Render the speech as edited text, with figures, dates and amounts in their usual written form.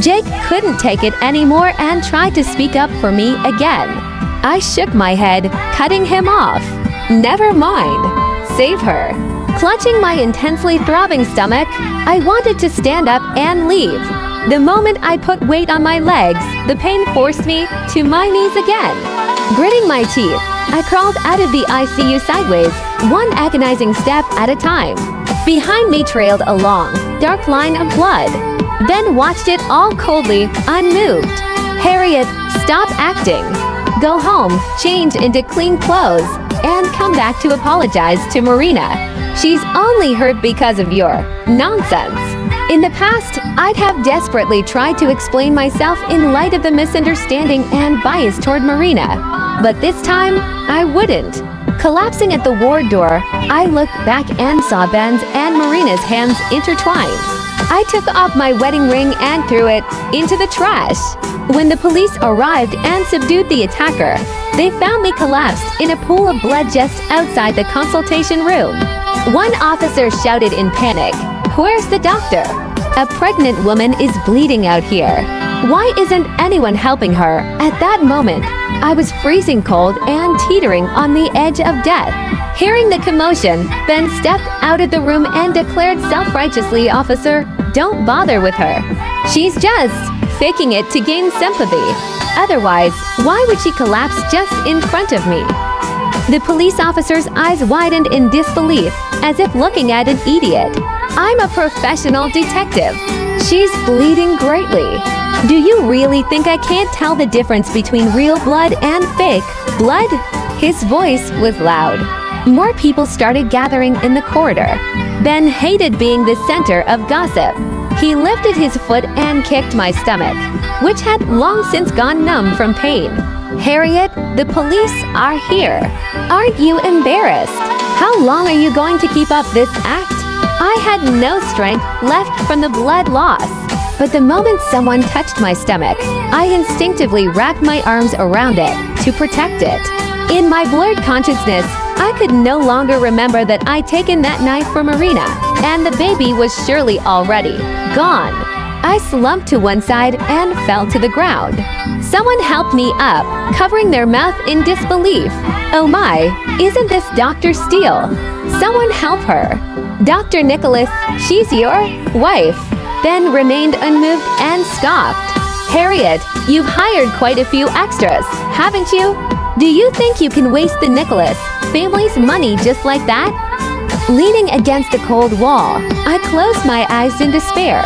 Jake couldn't take it anymore and tried to speak up for me again. I shook my head, cutting him off. Never mind. Save her. Clutching my intensely throbbing stomach, I wanted to stand up and leave. The moment I put weight on my legs, the pain forced me to my knees again. Gritting my teeth, I crawled out of the ICU sideways, one agonizing step at a time. Behind me trailed a long, dark line of blood. Then watched it all coldly, unmoved. Harriet, stop acting. Go home, change into clean clothes, and come back to apologize to Marina. She's only hurt because of your nonsense. In the past, I'd have desperately tried to explain myself in light of the misunderstanding and bias toward Marina. But this time, I wouldn't. Collapsing at the ward door, I looked back and saw Ben's and Marina's hands intertwined. I took off my wedding ring and threw it into the trash. When the police arrived and subdued the attacker, they found me collapsed in a pool of blood just outside the consultation room. One officer shouted in panic, "Where's the doctor? A pregnant woman is bleeding out here. Why isn't anyone helping her?" At that moment, I was freezing cold and teetering on the edge of death. Hearing the commotion, Ben stepped out of the room and declared self-righteously, "Officer, don't bother with her. She's just faking it to gain sympathy. Otherwise, why would she collapse just in front of me?" The police officer's eyes widened in disbelief, as if looking at an idiot. "I'm a professional detective. She's bleeding greatly. Do you really think I can't tell the difference between real blood and fake blood?" His voice was loud. More people started gathering in the corridor. Ben hated being the center of gossip. He lifted his foot and kicked my stomach, which had long since gone numb from pain. "Harriet, the police are here. Aren't you embarrassed? How long are you going to keep up this act?" I had no strength left from the blood loss. But the moment someone touched my stomach, I instinctively wrapped my arms around it to protect it. In my blurred consciousness, I could no longer remember that I'd taken that knife for Marina, and the baby was surely already gone. I slumped to one side and fell to the ground. Someone helped me up, covering their mouth in disbelief. "Oh my, isn't this Dr. Steele? Someone help her. Dr. Nicholas, she's your wife." Ben remained unmoved and scoffed. "Harriet, you've hired quite a few extras, haven't you? Do you think you can waste the Nicholas family's money just like that?" Leaning against the cold wall, I closed my eyes in despair.